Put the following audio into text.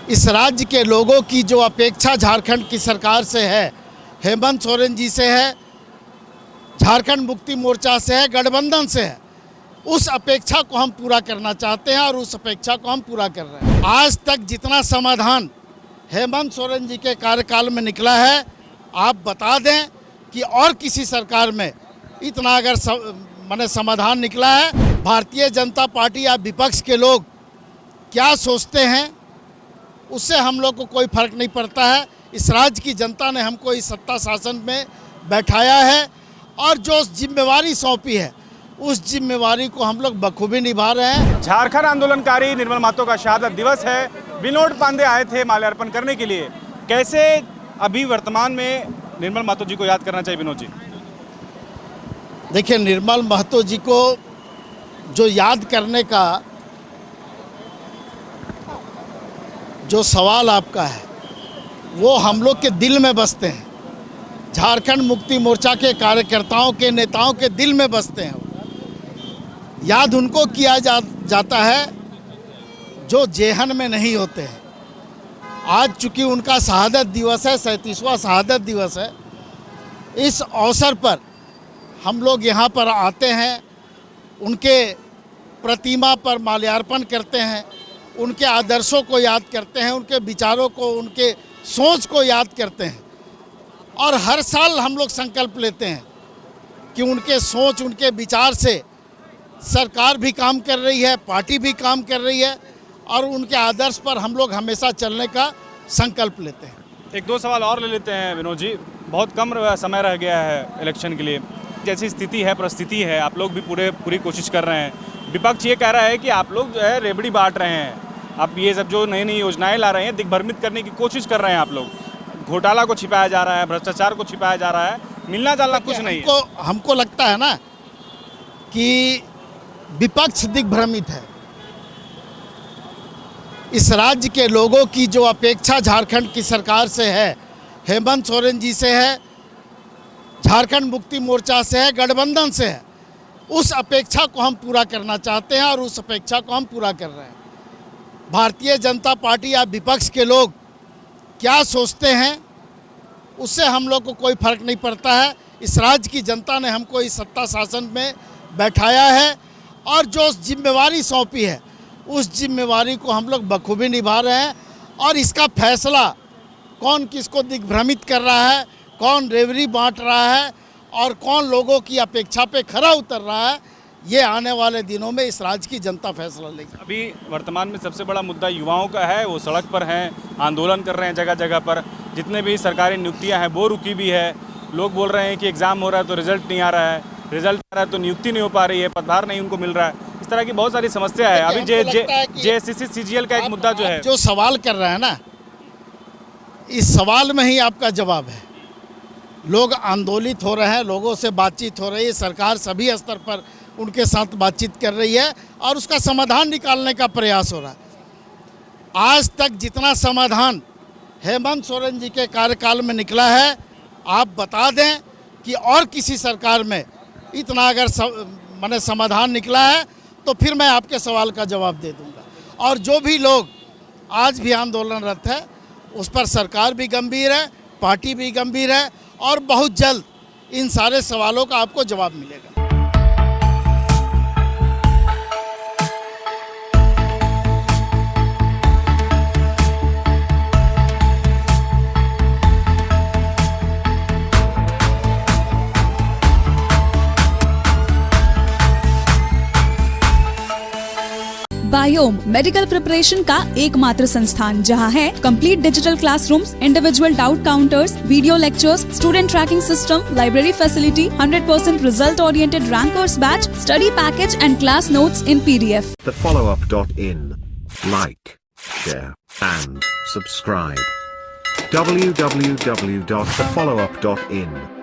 इस राज्य के लोगों की जो अपेक्षा झारखंड की सरकार से है, हेमंत सोरेन जी से है, झारखंड मुक्ति मोर्चा से है, गठबंधन से है, उस अपेक्षा को हम पूरा करना चाहते हैं और उस अपेक्षा को हम पूरा कर रहे हैं। आज तक जितना समाधान हेमंत सोरेन जी के कार्यकाल में निकला है, आप बता दें कि और किसी सरकार में इतना अगर समाधान निकला है। भारतीय जनता पार्टी या विपक्ष के लोग क्या सोचते हैं उससे हम लोग को कोई फर्क नहीं पड़ता है। इस राज्य की जनता ने हमको इस सत्ता शासन में बैठाया है और जो जिम्मेवारी सौंपी है उस जिम्मेवारी को हम लोग बखूबी निभा रहे हैं। झारखंड आंदोलनकारी निर्मल महतो का शहादत दिवस है। विनोद पांडे आए थे माल्यार्पण करने के लिए। कैसे अभी वर्तमान में निर्मल महतो जी को याद करना चाहिए विनोद जी? देखिए, निर्मल महतो जी को जो याद करने का जो सवाल आपका है वो हम लोग के दिल में बसते हैं। झारखंड मुक्ति मोर्चा के कार्यकर्ताओं के नेताओं के दिल में बसते हैं। याद उनको किया जाता है जो जेहन में नहीं होते हैं। आज चूँकि उनका शहादत दिवस है, 37वां शहादत दिवस है, इस अवसर पर हम लोग यहाँ पर आते हैं, उनके प्रतिमा पर माल्यार्पण करते हैं, उनके आदर्शों को याद करते हैं, उनके विचारों को, उनके सोच को याद करते हैं। और हर साल हम लोग संकल्प लेते हैं कि उनके सोच, उनके विचार से सरकार भी काम कर रही है, पार्टी भी काम कर रही है और उनके आदर्श पर हम लोग हमेशा चलने का संकल्प लेते हैं। एक दो सवाल और ले लेते हैं विनोद जी। बहुत कम समय रह गया है इलेक्शन के लिए। जैसी स्थिति है, परिस्थिति है, आप लोग भी पूरी कोशिश कर रहे हैं। विपक्ष ये कह रहा है कि आप लोग जो है रेबड़ी बांट रहे हैं। आप ये सब जो नई नई योजनाएं ला रहे हैं, दिग्भ्रमित करने की कोशिश कर रहे हैं। आप लोग घोटाला को छिपाया जा रहा है, भ्रष्टाचार को छिपाया जा रहा है, मिलना जुलना कुछ नहीं है। हमको लगता है ना कि विपक्ष दिग्भ्रमित है। इस राज्य के लोगों की जो अपेक्षा झारखंड की सरकार से है, हेमंत सोरेन जी से है, झारखंड मुक्ति मोर्चा से है, गठबंधन से है, उस अपेक्षा को हम पूरा करना चाहते हैं और उस अपेक्षा को हम पूरा कर रहे हैं। भारतीय जनता पार्टी या विपक्ष के लोग क्या सोचते हैं उससे हम लोग को कोई फर्क नहीं पड़ता है। इस राज्य की जनता ने हमको इस सत्ता शासन में बैठाया है और जो जिम्मेवारी सौंपी है उस जिम्मेवारी को हम लोग बखूबी निभा रहे हैं। और इसका फैसला कौन किसको दिग्भ्रमित कर रहा है, कौन रेवड़ी बांट रहा है और कौन लोगों की अपेक्षा पे खरा उतर रहा है, ये आने वाले दिनों में इस राज्य की जनता फैसला लेगी। अभी वर्तमान में सबसे बड़ा मुद्दा युवाओं का है। वो सड़क पर हैं, आंदोलन कर रहे हैं जगह जगह पर। जितने भी सरकारी नियुक्तियां हैं वो रुकी भी है। लोग बोल रहे हैं कि एग्ज़ाम हो रहा है तो रिजल्ट नहीं आ रहा है, रिजल्ट आ रहा है तो नियुक्ति नहीं हो पा रही है, पदभार नहीं उनको मिल रहा है। इस तरह की बहुत सारी समस्या है। अभी JSCC CGL का एक मुद्दा जो है, जो सवाल कर रहे हैं ना, इस सवाल में ही आपका जवाब है। लोग आंदोलित हो रहे हैं, लोगों से बातचीत हो रही है, सरकार सभी स्तर पर उनके साथ बातचीत कर रही है और उसका समाधान निकालने का प्रयास हो रहा है। आज तक जितना समाधान हेमंत सोरेन जी के कार्यकाल में निकला है, आप बता दें कि और किसी सरकार में इतना अगर समाधान निकला है तो फिर मैं आपके सवाल का जवाब दे दूंगा। और जो भी लोग आज भी आंदोलनरत है उस पर सरकार भी गंभीर है, पार्टी भी गंभीर है और बहुत जल्द इन सारे सवालों का आपको जवाब मिलेगा। बायोम मेडिकल प्रिपरेशन का एकमात्र संस्थान जहां है complete digital classrooms, individual doubt counters, video lectures, student tracking system, library facility, 100% result oriented rankers batch, study package and class notes in PDF. TheFollowUp.in. Like, share and subscribe. www.thefollowup.in